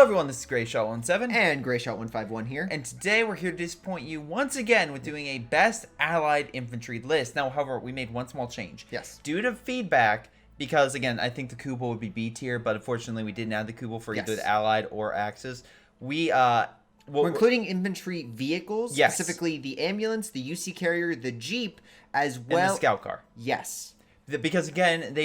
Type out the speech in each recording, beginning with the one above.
everyone, this is Greyshot17 and Greyshot151 here. and today we're here to disappoint you once again with doing a best allied infantry list. Now, however, we made one small change. Yes. Due to feedback, because again, I think the Kubel would be B tier, but unfortunately we didn't add the Kubel for either the allied or Axis. We're including infantry vehicles, yes, specifically the ambulance, the UC carrier, the Jeep, as well. And the scout car. Yes. Because again,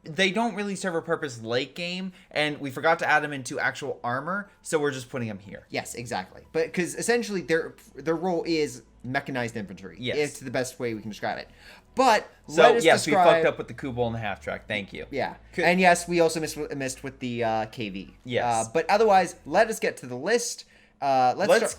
they don't really serve a purpose late game, and we forgot to add them into actual armor, so we're just putting them here. Yes, exactly. But because essentially their role is mechanized infantry. Yes. It's the best way we can describe it. But so yes, we fucked up with the Kubel and the half track. Thank you. Yeah. And yes, we also missed with the KV. Yes. But otherwise, let us get to the list. Let's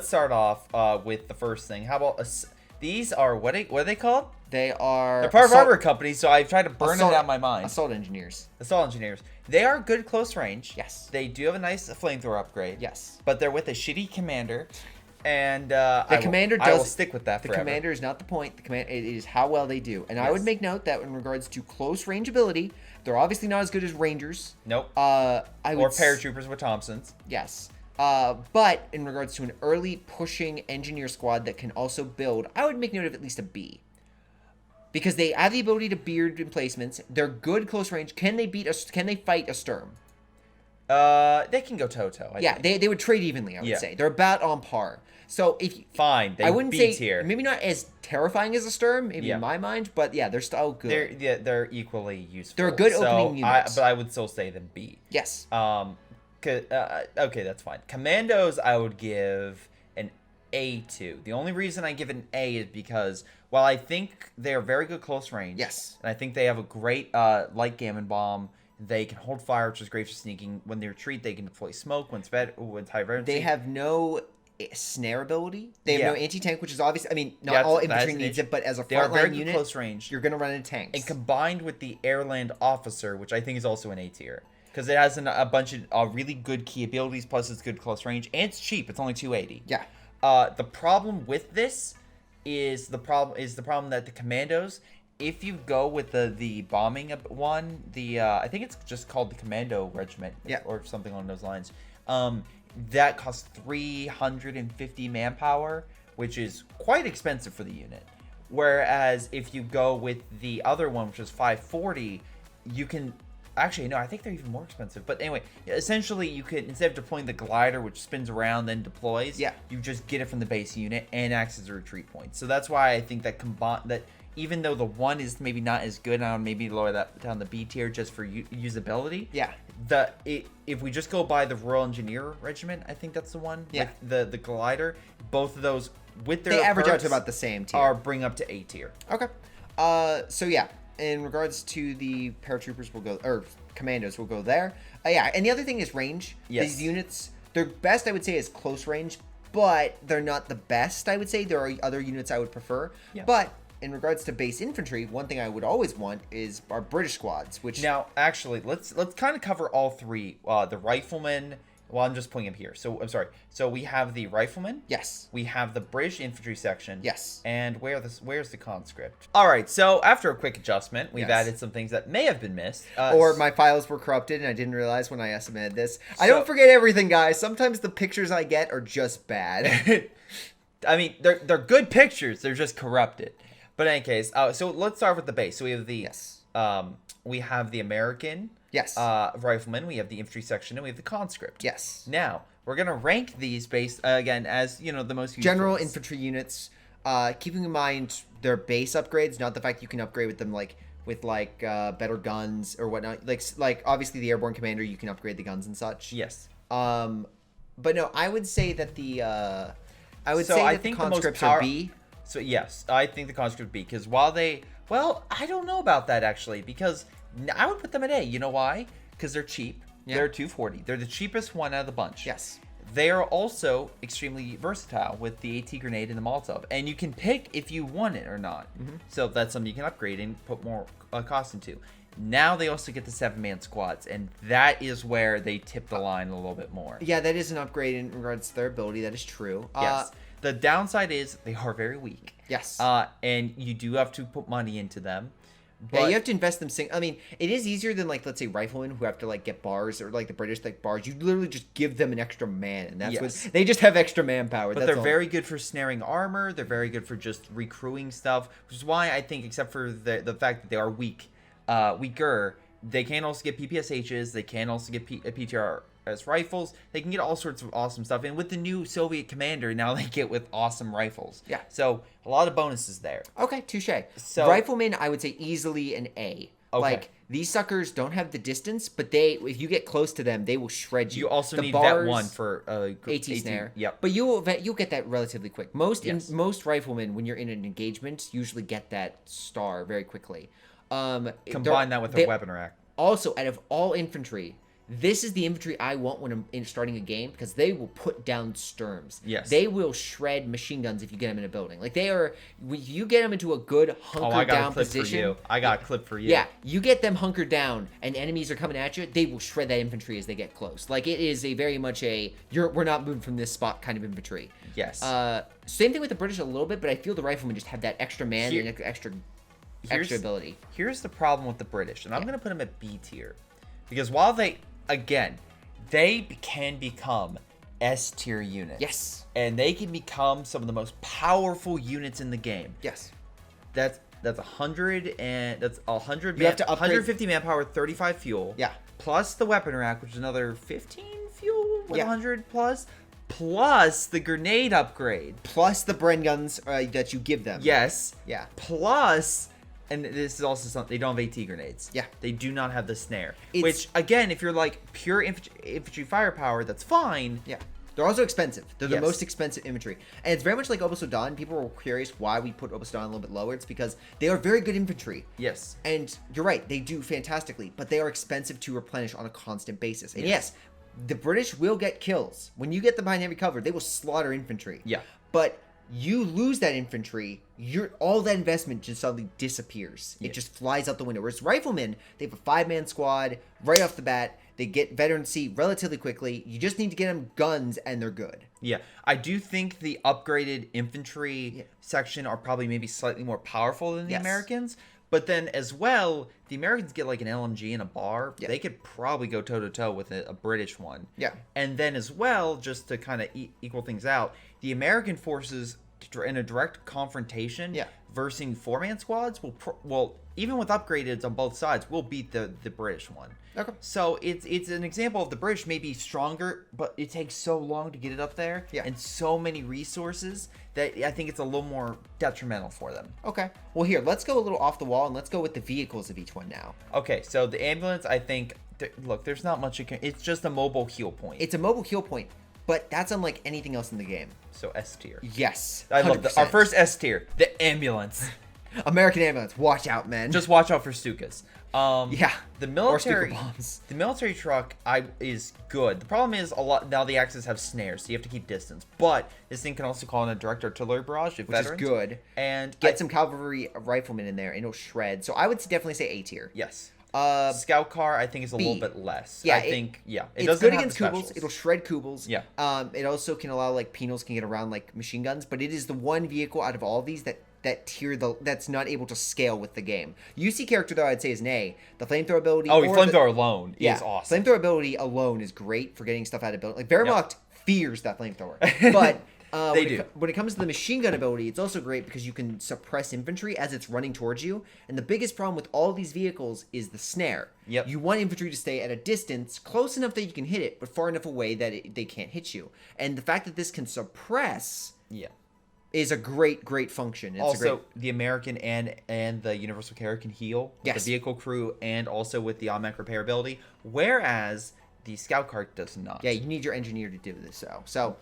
start off with the first thing. How about these are what are they called? They're part of armor company, so I've tried to burn it out of my mind. Assault engineers. Assault engineers. They are good close range. Yes. They do have a nice flamethrower upgrade. Yes. But they're with a shitty commander, and I will stick with that. The forever. commander is not the point. It is how well they do. And I would make note that in regards to close range ability, they're obviously not as good as Rangers. Nope. Or paratroopers with Thompsons. Yes. But in regards to an early pushing engineer squad that can also build, I would make note of at least a B. Because they have the ability to beard emplacements. They're good close range. Can they fight a Sturm? They can go toe-to-toe. Yeah, they would trade evenly, I would say. They're about on par. So if you, fine, I wouldn't say tier. Maybe not as terrifying as a Sturm, maybe in my mind, but yeah, they're still good. They're equally useful. They're good opening units. But I would still say them B. Yes. Okay, that's fine. Commandos, I would give an A to. The only reason I give an A is because while I think they are very good close range, yes, and I think they have a great light gammon bomb. They can hold fire, which is great for sneaking. When they retreat, they can deploy smoke. When high verdancy. They have no snare ability. They have no anti-tank, which is obvious. I mean, not all infantry needs it, but as a frontline unit, close range, you're going to run into tanks. And combined with the Airland Officer, which I think is also an A tier. Because it has a bunch of really good key abilities, plus it's good close range, and it's cheap. It's only $280. Yeah. The problem with this is the problem that the Commandos, if you go with the bombing one, I think it's just called the Commando Regiment, or something along those lines. That costs 350 manpower, which is quite expensive for the unit. Whereas if you go with the other one, which is 540, you can. Actually, no, I think they're even more expensive. But anyway, essentially, you could, instead of deploying the glider, which spins around then deploys, you just get it from the base unit and acts as a retreat point. So that's why I think that even though the one is maybe not as good, I would maybe lower that down the B tier just for usability. Yeah. If we just go by the Royal Engineer Regiment, I think that's the one. Yeah. With the glider, both of those with their they average out to about the same tier. Or bring up to A tier. Okay. So yeah. In regards to the paratroopers, commandos, we'll go there. And the other thing is range. Yes. These units, their best, I would say, is close range, but they're not the best, I would say. There are other units I would prefer. Yeah. But in regards to base infantry, one thing I would always want is our British squads, which... Now, actually, let's kind of cover all three. The Riflemen... Well, I'm just putting them here. So, I'm sorry. So, we have the Riflemen. Yes. We have the British infantry section. Yes. And where's the conscript? All right. So, after a quick adjustment, we've added some things that may have been missed. Or my files were corrupted, and I didn't realize when I submitted this. I don't forget everything, guys. Sometimes the pictures I get are just bad. I mean, they're good pictures. They're just corrupted. But in any case, so let's start with the base. So, we have the... we have the American... Yes. Riflemen, we have the infantry section, and we have the conscript. Yes. Now, we're going to rank these based, again, as, the most useful. General infantry units, keeping in mind their base upgrades, not the fact you can upgrade with them, with better guns or whatnot. Like obviously, the airborne commander, you can upgrade the guns and such. Yes. But no, I would say that the conscripts are B. So, yes, I think the conscript B, because while they... Well, I don't know about that, actually, because... I would put them at A. You know why? Because they're cheap. Yeah. They're $240. They're the cheapest one out of the bunch. Yes. They are also extremely versatile with the AT grenade and the Molotov. And you can pick if you want it or not. Mm-hmm. So that's something you can upgrade and put more cost into. Now they also get the 7-man squads. And that is where they tip the line a little bit more. Yeah, that is an upgrade in regards to their ability. That is true. Yes. The downside is they are very weak. Yes. And you do have to put money into them. Yeah, you have to invest them. I mean, it is easier than like, let's say, Riflemen who have to like get bars, or like the British like bars. You literally just give them an extra man, and that's what they just have extra manpower. But they're very good for snaring armor. They're very good for just recrewing stuff, which is why I think, except for the fact that they are weaker, they can also get PPSHs. They can also get PTRS rifles. They can get all sorts of awesome stuff. And with the new Soviet commander, now they get with awesome rifles. Yeah. So a lot of bonuses there. Okay, touche. So Riflemen, I would say easily an A. Okay. Like, these suckers don't have the distance, but if you get close to them, they will shred you. You also the need bars, Vet 1 for AT snare. Yep. But you'll get that relatively quick. Most Riflemen, when you're in an engagement, usually get that star very quickly. Combine that with a weapon rack. Also, out of all infantry, this is the infantry I want when I'm starting a game, because they will put down Sturms. Yes. They will shred machine guns if you get them in a building. Like, they are, when you get them into a good hunkered down position. I got a clip for you. Yeah, you get them hunkered down and enemies are coming at you, they will shred that infantry as they get close. Like, it is a very much we're not moving from this spot kind of infantry. Yes. Same thing with the British a little bit, but I feel the Riflemen just have that extra man and extra ability. Here's the problem with the British, and I'm going to put them at B tier. Because while they can become S tier units. Yes. And they can become some of the most powerful units in the game. Yes. That's 100 and that's 100 you have to upgrade. 150 manpower, 35 fuel. Yeah. Plus the weapon rack, which is another 15 fuel with 100 plus. Plus the grenade upgrade. Plus the Bren guns that you give them. Yes. Yeah. Plus, and this is also something, they don't have AT grenades. Yeah. They do not have the snare. Which, again, if you're like pure infantry firepower, that's fine. Yeah. They're also expensive. They're the Yes. most expensive infantry. And it's very much like WhiteHodD. People were curious why we put WhiteHodD a little bit lower. It's because they are very good infantry. Yes. And you're right, they do fantastically, but they are expensive to replenish on a constant basis. And yes, the British will get kills. When you get them behind heavy cover, they will slaughter infantry. Yeah. But you lose that infantry, all that investment just suddenly disappears. Yeah. It just flies out the window. Whereas Riflemen, they have a 5-man squad right off the bat. They get veterancy relatively quickly. You just need to get them guns, and they're good. Yeah, I do think the upgraded infantry section are probably maybe slightly more powerful than the Americans. But then as well, the Americans get like an LMG and a bar. Yeah. They could probably go toe-to-toe with a British one. Yeah. And then as well, just to kind of equal things out, the American forces in a direct confrontation versus 4-man squads will even with upgraded on both sides, will beat the British one. Okay. So it's an example of the British may be stronger, but it takes so long to get it up there, and so many resources that I think it's a little more detrimental for them. Okay. Well, here, let's go a little off the wall, and let's go with the vehicles of each one now. Okay, so the ambulance, I think, look, there's not much it's just a mobile heal point. It's a mobile heal point, but that's unlike anything else in the game. So S tier. Yes. 100%. I love our first S tier, the ambulance. American ambulance. Watch out, man. Just watch out for Stukas. The Or military Stuka bombs. The military truck is good. The problem is a lot now the Axis have snares, so you have to keep distance. But this thing can also call in a direct artillery barrage if veterans. Which is good. And get some cavalry riflemen in there and it'll shred. So I would definitely say A tier. Yes. Scout car I think is a little bit less. Yeah, it's good against Kubels. It'll shred Kubels. Yeah. It also can allow like penals can get around like machine guns, but it is the one vehicle out of all of these that's not able to scale with the game. UC character though I'd say is an A. The flamethrower ability. Oh, flamethrower alone is awesome. Flamethrower ability alone is great for getting stuff out of building. Like Wehrmacht fears that flamethrower, but. When it comes to the machine gun ability, it's also great because you can suppress infantry as it's running towards you. And the biggest problem with all these vehicles is the snare. Yep. You want infantry to stay at a distance close enough that you can hit it, but far enough away that they can't hit you. And the fact that this can suppress is a great function. It's also, the American and the Universal Carrier can heal with the vehicle crew and also with the automatic repair ability, whereas the Scout Cart does not. Yeah, you need your engineer to do this, so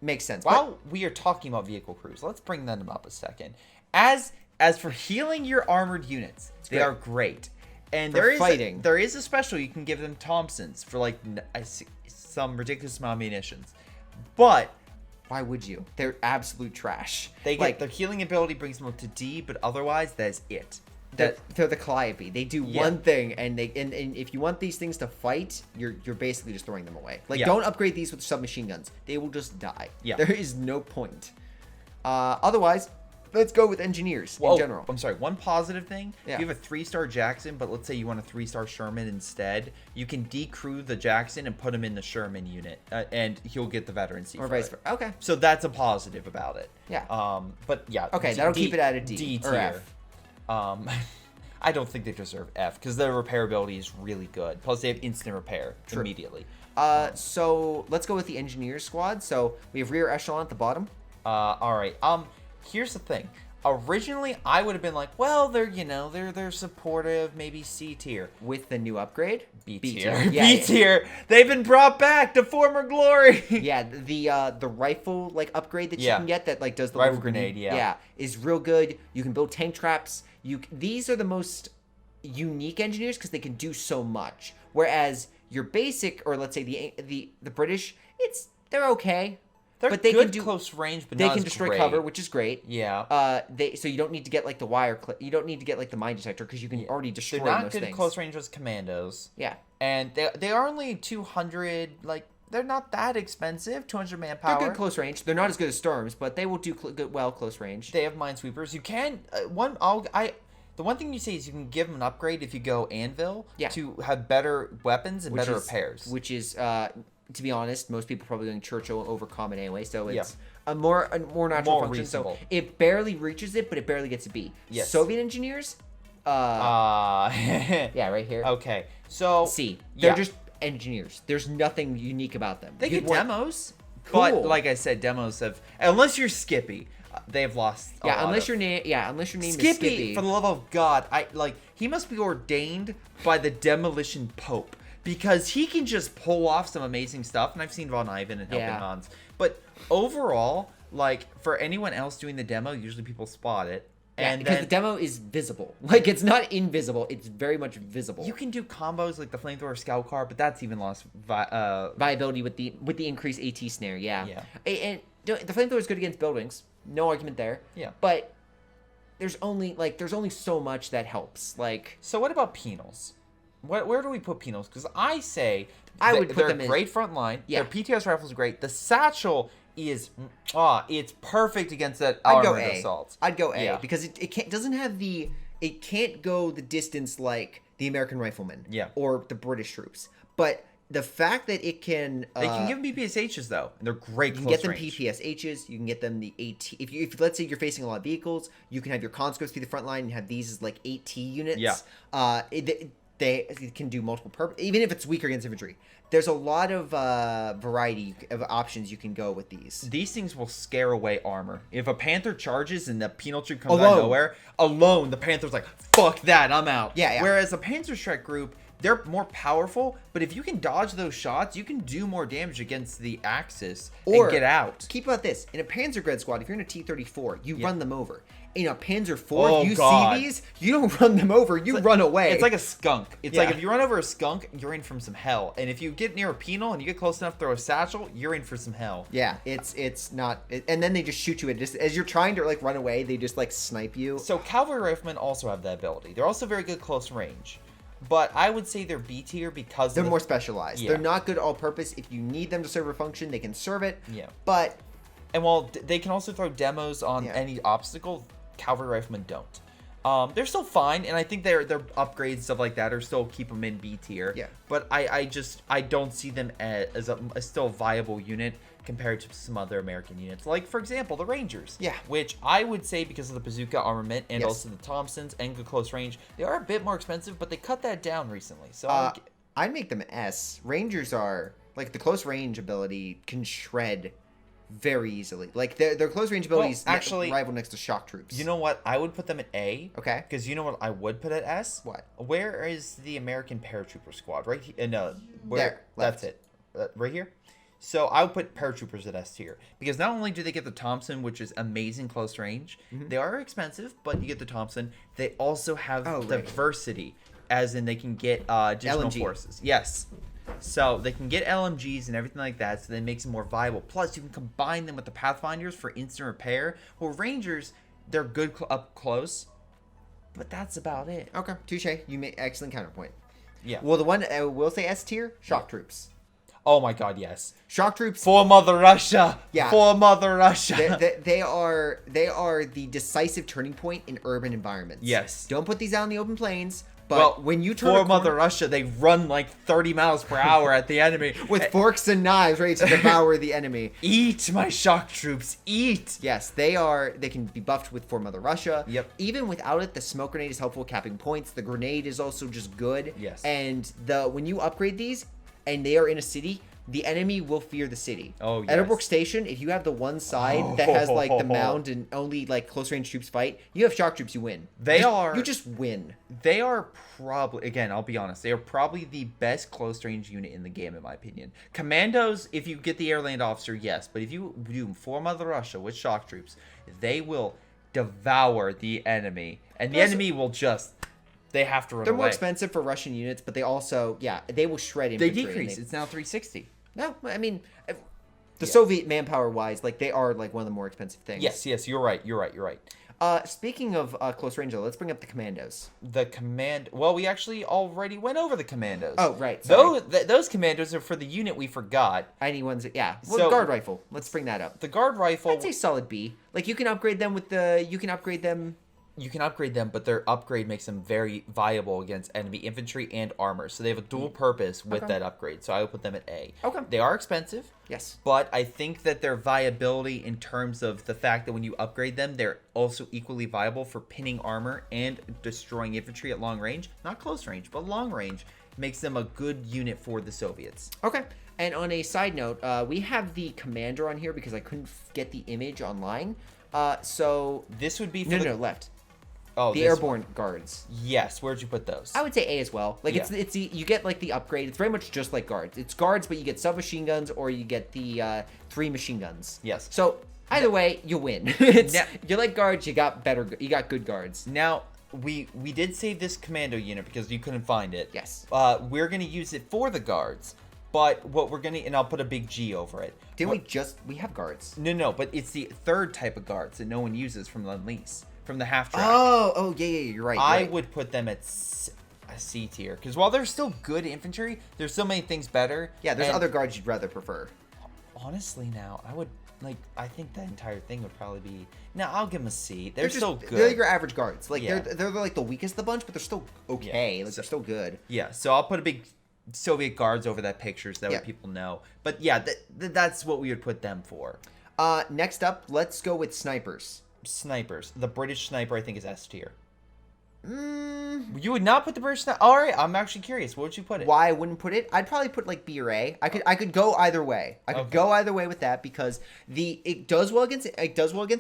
makes sense. While we are talking about vehicle crews, let's bring them up a second. As for healing your armored units, they are great. And there is a special you can give them Thompsons for like some ridiculous amount of munitions. But why would you? They're absolute trash. They get their healing ability brings them up to D, but otherwise that is it. They're the Calliope. They do one thing, and if you want these things to fight, you're basically just throwing them away. Don't upgrade these with submachine guns. They will just die. Yeah. There is no point. Otherwise, let's go with engineers in general. I'm sorry. One positive thing: Yeah. if you have a 3-star Jackson, but let's say you want a 3-star Sherman instead, you can decrew the Jackson and put him in the Sherman unit, and he'll get the veterancy. Or vice versa. Okay. So that's a positive about it. Yeah. But yeah. Okay, that'll keep it at a D or tier. F. I don't think they deserve F because their repairability is really good. Plus, they have instant repair immediately. So let's go with the engineers squad. So we have rear echelon at the bottom. All right. Here's the thing. Originally, I would have been like, well, they're supportive, maybe C tier. With the new upgrade, B tier. Yeah, B tier. They've been brought back to former glory. Yeah, the rifle like upgrade that you can get that like does the rifle little grenade. Yeah, is real good. You can build tank traps. These are the most unique engineers because they can do so much. Whereas your basic, or let's say the British, they're okay. But they can do close range, but they not can as destroy great. cover, which is great. Yeah. So you don't need to get like the wire clip. You don't need to get like the mine detector because you can already destroy They're not those good things. close range as commandos. Yeah. And they are only 200. Like they're not that expensive. 200 manpower. They're good close range. They're not as good as storms, but they will do well close range. They have minesweepers. You can the one thing you say is you can give them an upgrade if you go anvil to have better weapons and better repairs. Which is to be honest, most people are probably going Churchill over common anyway, so it's a more natural function. Reasonable. So it barely reaches it, but it barely gets a B. Yes. Soviet engineers, yeah, right here. Okay, so C. They're just engineers. There's nothing unique about them. They get demos, cool. But like I said, demos have unless you're Skippy, they have lost. Unless your name is Skippy. For the love of God, he must be ordained by the demolition pope. Because he can just pull off some amazing stuff, and I've seen Von Ivan and Helping Hans. But overall, like for anyone else doing the demo, usually people spot it. And because the demo is visible. Like it's not invisible, it's very much visible. You can do combos like the Flamethrower Scout Car, but that's even lost viability with the increased AT snare. Yeah. And the Flamethrower is good against buildings. No argument there. Yeah. But there's only so much that helps. Like, so what about penals? Where do we put penals? Because I say I would put them in great front line. Yeah. Their PTS rifles are great. The satchel is it's perfect against that I'd go armored A. assault. I'd go A because it can't go the distance like the American Riflemen or the British troops. But the fact that it can they can give them PPSHs though, and they're great. You can get them PPSHs. You can get them the AT. If let's say you're facing a lot of vehicles, you can have your conscripts be the front line and have these as like AT units. Yeah. They can do multiple purpose, even if it's weaker against infantry. There's a lot of variety of options you can go with these. These things will scare away armor. If a Panther charges and the penal troop comes out of nowhere, the Panther's like, fuck that, I'm out. Yeah. Whereas a Panzerschreck group, they're more powerful, but if you can dodge those shots, you can do more damage against the Axis and get out. Keep about this. In a Panzergred squad, if you're in a T-34, you run them over. In a Panzer IV, see these, you don't run them over, you run away. It's like a skunk. It's like if you run over a skunk, you're in for some hell. And if you get near a penal and you get close enough to throw a satchel, you're in for some hell. Yeah, it's not... and then they just shoot you as you're trying to like run away, they just like snipe you. So Cavalry Riflemen also have that ability. They're also very good close range. But I would say they're B tier because they're more specialized. Yeah. They're not good all-purpose. If you need them to serve a function, they can serve it. Yeah. But... And while they can also throw demos on any obstacle, Cavalry Riflemen don't. They're still fine, and I think their upgrades stuff like that are still keep them in B tier. Yeah. But I don't see them as a still viable unit compared to some other American units, like for example the Rangers. Yeah. Which I would say because of the bazooka armament and also the Thompsons and good close range, they are a bit more expensive, but they cut that down recently. So I'd make them S. Rangers are like the close range ability can shred very easily. Like their close range abilities actually rival next to shock troops. You know what? I would put them at A. Okay. Because you know what I would put at S? What? Where is the American paratrooper squad? Right here. No. There. That's it. Right here. So I would put paratroopers at S tier because not only do they get the Thompson, which is amazing close range, they are expensive, but you get the Thompson. They also have diversity, as in they can get additional forces. Yes. So they can get LMGs and everything like that, so that makes them more viable. Plus, you can combine them with the Pathfinders for instant repair. Well, Rangers, they're good up close, but that's about it. Okay, touche. You made excellent counterpoint. Yeah. Well, the one I will say S tier, shock troops. Oh my god, yes. Shock troops. For Mother Russia. Yeah. For Mother Russia. They are the decisive turning point in urban environments. Yes. Don't put these out in the open plains. But when you turn for Mother Russia, they run like 30 miles per hour at the enemy. With forks and knives ready to devour the enemy. Eat, my shock troops, eat! Yes, they can be buffed with For Mother Russia. Yep. Even without it, the smoke grenade is helpful capping points. The grenade is also just good. Yes. And when you upgrade these, and they are in a city, the enemy will fear the city. Oh, yes. Edinburgh Station, if you have the one side that has, like, the mound and only, like, close-range troops fight, you have shock troops, you win. You just win. They are probably, again, I'll be honest, they are probably the best close-range unit in the game, in my opinion. Commandos, if you get the airland officer, yes. But if you do For Mother Russia with shock troops, they will devour the enemy. And the enemy will just... They have to run They're away. more expensive for Russian units, but they also, they will shred They infantry. decrease. It's now 360. No, I mean, the Soviet manpower-wise, like, they are, like, one of the more expensive things. Yes, you're right. Speaking of close range, though, let's bring up the Commandos. Well, we actually already went over the Commandos. Oh, right. Sorry. Those Commandos are for the unit we forgot. Anyone's, yeah. Well, So- guard rifle. Let's bring that up. The guard rifle... I'd say solid B. Like, you can upgrade them You can upgrade them, but their upgrade makes them very viable against enemy infantry and armor. So they have a dual purpose with that upgrade. So I would put them at A. Okay. They are expensive. Yes. But I think that their viability in terms of the fact that when you upgrade them, they're also equally viable for pinning armor and destroying infantry at long range. Not close range, but long range. Makes them a good unit for the Soviets. Okay. And on a side note, we have the commander on here because I couldn't get the image online. So... This would be for No, left. Oh, the airborne guards. Yes, where'd you put those? I would say A as well. Like it's you get like the upgrade. It's very much just like guards. It's guards, but you get submachine guns or you get the 3 machine guns. Yes. So either way, you win. You like guards, you got good guards. Now we did save this commando unit because you couldn't find it. Yes. We're gonna use it for the guards, but what we're gonna and I'll put a big G over it. We have guards? No, but it's the third type of guards that no one uses from the lease. From the half track. Oh, yeah, you're right. I would put them at a C tier because while they're still good infantry, there's so many things better. Yeah, there's other guards you'd rather prefer. Honestly, now I think that entire thing would probably be. No, I'll give them a C. They're just, still good. They're like your average guards. Like Yeah. they're like the weakest of the bunch, but they're still okay. Yeah. Like they're still good. Yeah, so I'll put a big Soviet guards over that picture so that way people know. But yeah, that's what we would put them for. Next up, let's go with snipers. Snipers. The British sniper, I think, is S tier. You would not put the British sniper? All right, I'm actually curious. What would you put it? Why I wouldn't put it? I'd probably put like B or A. I could go either way. I could go either way with that because it does well against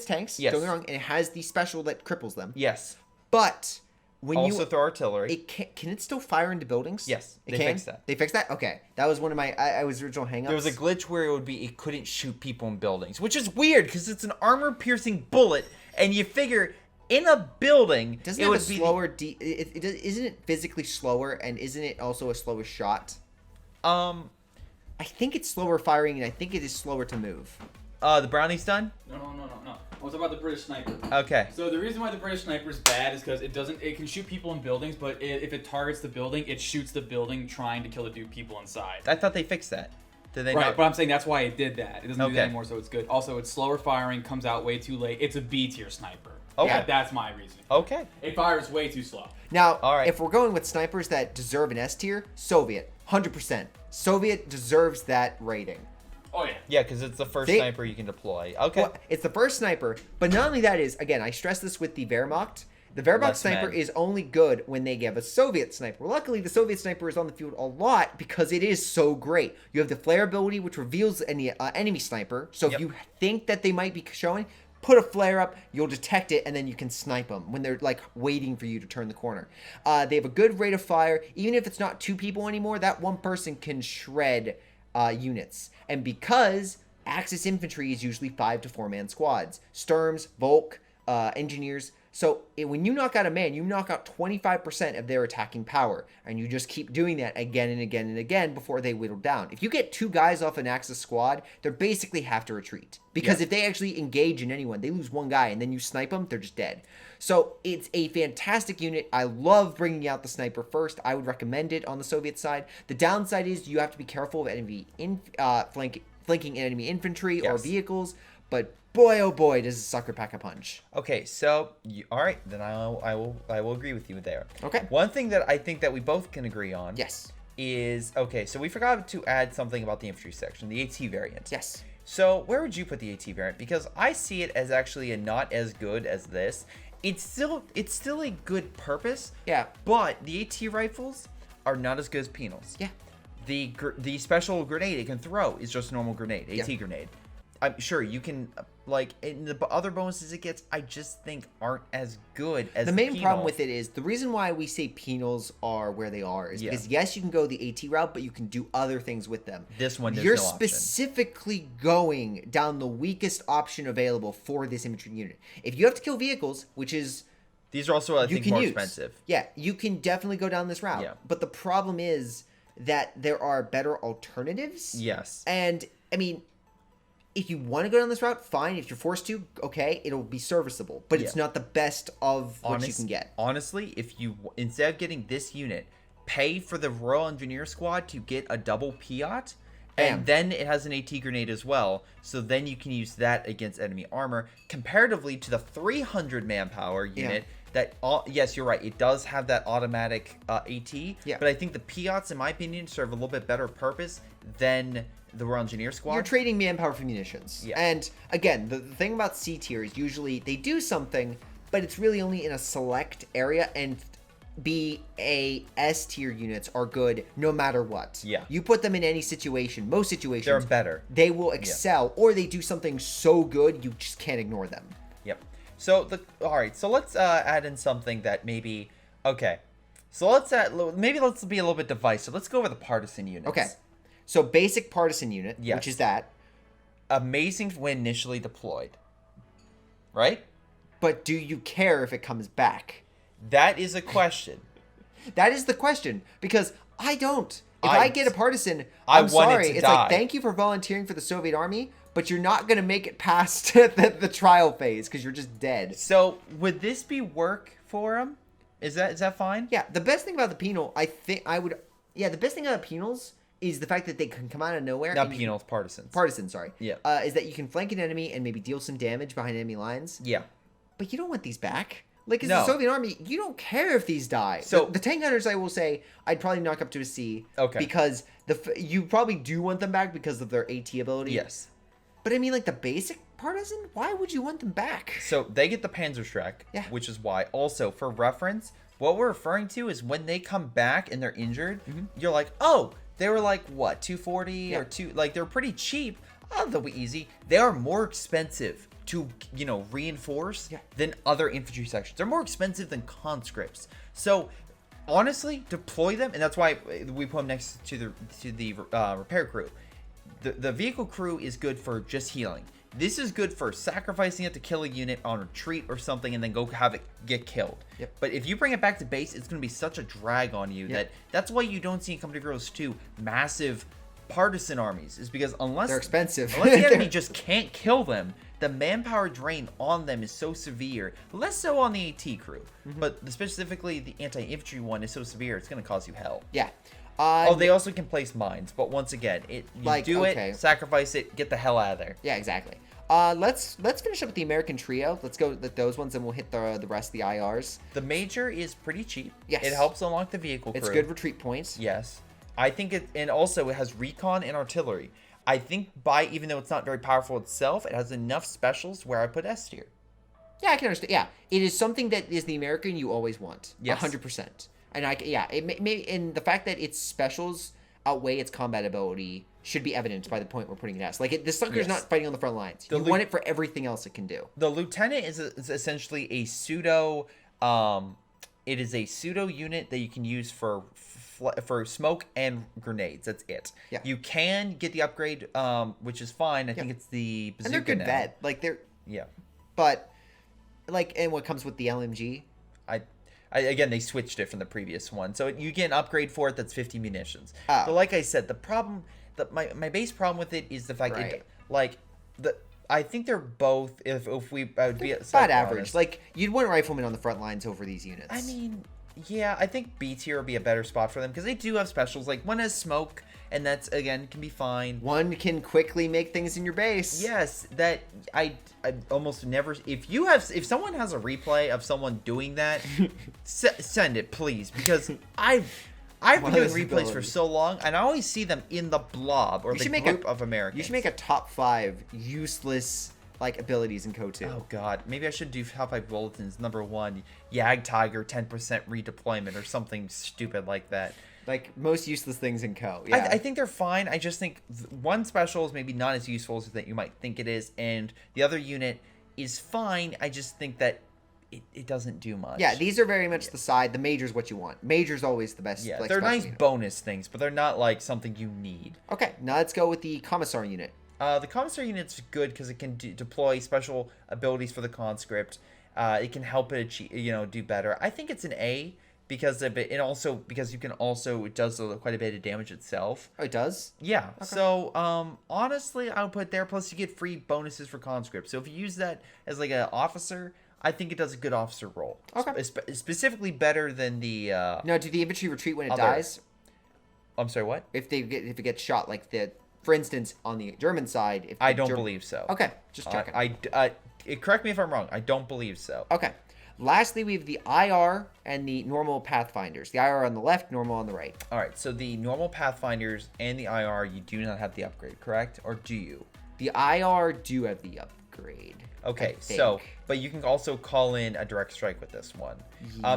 tanks. Yes. Don't get me wrong, and it has the special that cripples them. Yes. But when also throw artillery. it can it still fire into buildings? Yes, it they can. fixed that. They fixed that. Okay, that was one of my I was original hangups. There was a glitch where it couldn't shoot people in buildings, which is weird because it's an armor-piercing bullet, and you figure in a building Doesn't it it would have a be slower isn't it physically slower, and isn't it also a slower shot? I think it's slower firing, and I think it is slower to move. The brownie's done? No. I was about the British sniper. Okay. So the reason why the British sniper is bad is because it can shoot people in buildings, but if it targets the building, it shoots the building trying to kill the people inside. I thought they fixed that. Did they Right, not? but I'm saying that's why it did that. It doesn't do that Okay. anymore, so it's good. Also, it's slower firing, comes out way too late. It's a B tier sniper. Okay. Yeah, that's my reason. Okay. It fires way too slow. Now, All right. if we're going with snipers that deserve an S tier, Soviet, 100%. Soviet deserves that rating. Oh, yeah. Yeah, because it's the first sniper you can deploy. Okay. Well, it's the first sniper, but not only that is, again, I stress this with the Wehrmacht. The Wehrmacht Less sniper men. is only good when they give a Soviet sniper. Luckily, the Soviet sniper is on the field a lot because it is so great. You have the flare ability, which reveals any enemy sniper. So if you think that they might be showing, put a flare up, you'll detect it, and then you can snipe them when they're like waiting for you to turn the corner. They have a good rate of fire. Even if it's not 2 people anymore, that one person can shred units. And because Axis infantry is usually 5 to 4 man squads, Sturms, Volk, engineers, So when you knock out a man, you knock out 25% of their attacking power, and you just keep doing that again and again and again before they whittle down. If you get 2 guys off an Axis squad, they basically have to retreat. Because if they actually engage in anyone, they lose 1 guy, and then you snipe them, they're just dead. So it's a fantastic unit. I love bringing out the sniper first. I would recommend it on the Soviet side. The downside is you have to be careful of enemy flanking enemy infantry or vehicles, but boy, oh boy, does a sucker pack a punch. Okay, so all right, then I will agree with you there. Okay. One thing that I think that we both can agree on. Yes. Is okay. So we forgot to add something about the infantry section, the AT variant. Yes. So where would you put the AT variant? Because I see it as actually not as good as this. It's still a good purpose. Yeah. But the AT rifles are not as good as penals. Yeah. The special grenade it can throw is just a normal grenade, AT grenade. I'm sure you can, in the other bonuses it gets, I just think aren't as good as the main penal. problem with it is, the reason why we say penals are where they are is because, yes, you can go the AT route, but you can do other things with them. This one, you're no specifically going down the weakest option available for this infantry unit. If you have to kill vehicles, which is... These are also, I think, more expensive. Yeah, you can definitely go down this route. Yeah. But the problem is that there are better alternatives. Yes. And, I mean... If you want to go down this route, fine. If you're forced to, okay, it'll be serviceable. But it's not the best of what you can get. Honestly, if you, instead of getting this unit, pay for the Royal Engineer Squad to get a double Piat, and then it has an AT grenade as well, so then you can use that against enemy armor, comparatively to the 300 manpower unit that, yes, you're right, it does have that automatic AT, but I think the Piats, in my opinion, serve a little bit better purpose than... the Royal Engineer Squad. You're trading manpower for munitions. Yeah. And again, the thing about C tier is usually they do something, but it's really only in a select area, and B, A, S tier units are good no matter what. Yeah. You put them in any situation, most situations, they're better. They will excel, or they do something so good you just can't ignore them. Yep. So all right, so let's add in something that maybe So let's be a little bit divisive. Let's go over the partisan units. Okay. So basic partisan unit, which is that. Amazing when initially deployed. Right? But do you care if it comes back? That is a question. That is the question. Because I don't. If I get a partisan, I'm sorry. It's like, thank you for volunteering for the Soviet army, but you're not going to make it past the trial phase because you're just dead. So would this be work for him? Is that fine? Yeah. The best thing about the penal, the best thing about penals is the fact that they can come out of nowhere. Not penals, partisans. Partisans, sorry. Yeah. Is that you can flank an enemy and maybe deal some damage behind enemy lines. Yeah. But you don't want these back. Like, as the Soviet army, you don't care if these die. So the tank hunters, I will say, I'd probably knock up to a C. Okay. Because you probably do want them back because of their AT ability. Yes. But I mean, like, the basic partisan, why would you want them back? So they get the Panzerschreck, which is why. Also, for reference, what we're referring to is when they come back and they're injured, you're like, oh, they were like, what, 240 or 2, like, they're pretty cheap. Oh, they'll be easy. They are more expensive to, reinforce than other infantry sections. They're more expensive than conscripts. So, honestly, deploy them, and that's why we put them next to the repair crew. The vehicle crew is good for just healing. This is good for sacrificing it to kill a unit on retreat or something and then go have it get killed. Yep. But if you bring it back to base, it's going to be such a drag on you that's why you don't see in Company of Heroes 2 massive partisan armies, is because unless they're expensive. Unless the enemy just can't kill them, the manpower drain on them is so severe. Less so on the AT crew, but specifically the anti-infantry one is so severe it's going to cause you hell. Yeah. They also can place mines, but once again, it sacrifice it, get the hell out of there. Yeah, exactly. Let's finish up with the American trio. Let's go with those ones, and we'll hit the rest of the IRs. The major is pretty cheap. Yes, it helps unlock the vehicle crew. It's good retreat points. Yes, I think and also it has recon and artillery. I think even though it's not very powerful itself, it has enough specials where I put S tier. Yeah, I can understand. Yeah, it is something that is the American you always want. Yes, 100%. And it may, and the fact that its specials outweigh its combat ability should be evident by the point we're putting it at. Like, the sucker's not fighting on the front lines. You want it for everything else it can do. The lieutenant is essentially a pseudo. It is a pseudo unit that you can use for smoke and grenades. That's it. Yeah. You can get the upgrade, which is fine. I think it's the bazooka. And they're good now. vet. Like, they're... Yeah. But... like, and what comes with the LMG? Again, they switched it from the previous one, so you get an upgrade for it that's 50 munitions. Oh. But like I said, the problem, my base problem with it is the fact I think they're both. If we would be about average, honest. Like you'd want riflemen on the front lines over these units. I mean, yeah, I think B tier would be a better spot for them because they do have specials. Like one has smoke, and that's again can be fine. One can quickly make things in your base. Yes, that I almost never. If someone has a replay of someone doing that, send it please because I've been doing replays for so long, and I always see them in the blob or the group of Americans. You should make a top 5 useless like abilities in COH2. Oh god, maybe I should do top 5 bulletins. Number 1, Yag Tiger 10% redeployment or something stupid like that. Like most useless things in COH. Yeah. I think they're fine. I just think one special is maybe not as useful as that you might think it is, and the other unit is fine. I just think that it doesn't do much. Yeah, these are very much the side. The major's what you want. Major's always the best. Yeah, like, they're nice unit. bonus things, but they're not like something you need. Okay, now let's go with the Commissar unit. The Commissar unit's good because it can deploy special abilities for the conscript. It can help it achieve, do better. I think it's an A because of it, and also because it does quite a bit of damage itself. Oh, it does? Yeah. Okay. So honestly, I would put it there. Plus, you get free bonuses for conscript. So if you use that as like an officer, I think it does a good officer role. Okay. Specifically better than the. No, do the infantry retreat when it dies? I'm sorry. What? If it gets shot, like for instance, on the German side. I don't believe so. Okay, just checking. Correct me if I'm wrong. I don't believe so. Okay. Lastly, we have the IR and the normal Pathfinders. The IR on the left, normal on the right. All right. So the normal Pathfinders and the IR, you do not have the upgrade, correct? Or do you? The IR do have the upgrade. Okay, but you can also call in a direct strike with this one.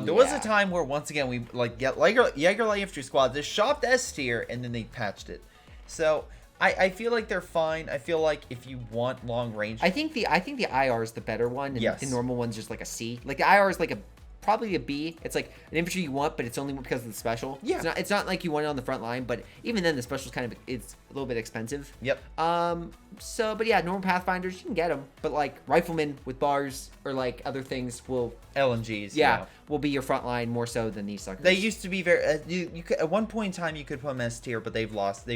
There was a time where, once again, we Jaeger Light Infantry Squad just shopped S tier and then they patched it. So I feel like they're fine. I feel like if you want long range, I think the IR is the better one, and yes. The normal one's just like a C. Like the IR is like probably a B. It's like an infantry you want, but it's only because of the special. Yeah. It's not like you want it on the front line, but even then the special's it's a little bit expensive. Yep. But yeah, normal Pathfinders, you can get them, but like Riflemen with bars or like other things will LMGs. will be your front line more so than these suckers. They used to be very you could, at one point in time you could put them S tier, but they've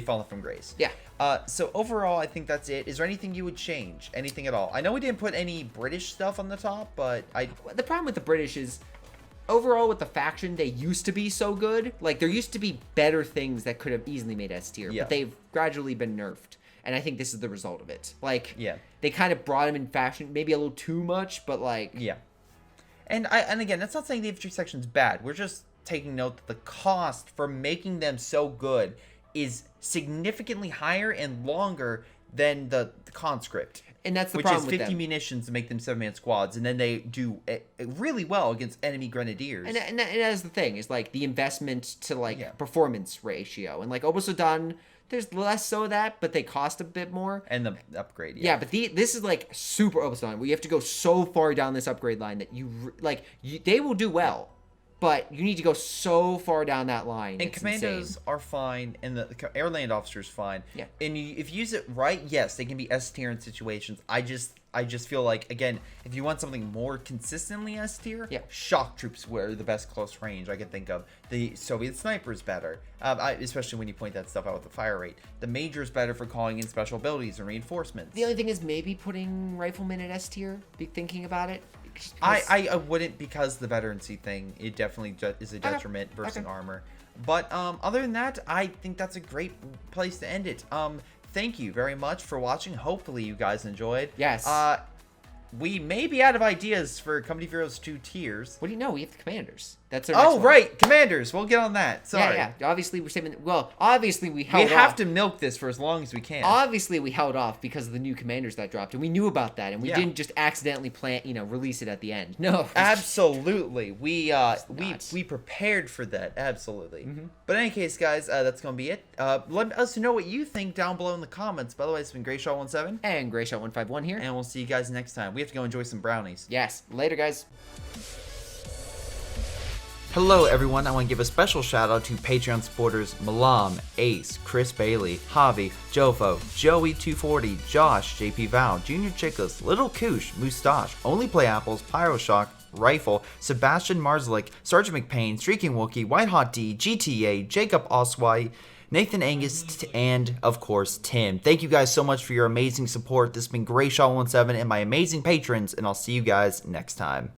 fallen from grace. Yeah. So overall, I think that's it. Is there anything you would change? Anything at all? I know we didn't put any British stuff on the top, but the problem with the British is, overall with the faction, they used to be so good. Like, there used to be better things that could have easily made S tier, but they've gradually been nerfed. And I think this is the result of it. Like, they kind of brought them in fashion, maybe a little too much, but like... Yeah. And again, that's not saying the infantry section's bad. We're just taking note that the cost for making them so good is significantly higher and longer than the conscript. And that's the problem with them. Which is 50 munitions to make them 7-man squads, and then they do really well against enemy grenadiers. And that's the thing, is like the investment to like performance ratio. And like Obosodan, there's less so of that, but they cost a bit more. And the upgrade, yeah. But this is like super Obosodan, where you have to go so far down this upgrade line that they will do well. But you need to go so far down that line. And Commandos are fine, and the Air Land Officer's fine. Yeah. And if you use it right, yes, they can be S tier in situations. I just feel like, again, if you want something more consistently S tier, shock troops were the best close range I could think of. The Soviet sniper's better, especially when you point that stuff out with the fire rate. The Major's better for calling in special abilities and reinforcements. The only thing is maybe putting Riflemen at S tier, be thinking about it. I wouldn't, because the veterancy thing, it definitely is a detriment versus armor. But other than that, I think that's a great place to end it. Thank you very much for watching. Hopefully you guys enjoyed. Yes. We may be out of ideas for Company of Heroes 2 tiers. What do you know? We have the Commanders. That's our next one. Right, Commanders. We'll get on that. Sorry. Yeah. Obviously, we're saving. Well, obviously we held off. We have to milk this for as long as we can. Obviously, we held off because of the new Commanders that dropped, and we knew about that, and we didn't just accidentally release it at the end. No. Absolutely. We prepared for that. Absolutely. Mm-hmm. But in any case, guys, that's gonna be it. Let us know what you think down below in the comments. By the way, it's been Greyshot17 and Greyshot151 here, and we'll see you guys next time. We have to go enjoy some brownies. Yes. Later, guys. Hello everyone, I want to give a special shout out to Patreon supporters Milam, Ace, Chris Bailey, Javi, Jfoe, Joey240, Josh, JP Vaal, jrchicklis, Little Koosh, Moustache, Onlyplayapples, PyroShark, Rifle, Sebastian Marszalek, Sergeant McPain, Streakingwookie, WhiteHodD, GTA, Jakub Ocwieja, Nathan Angus, and of course Tim. Thank you guys so much for your amazing support. This has been Greyshot17 and my amazing patrons, and I'll see you guys next time.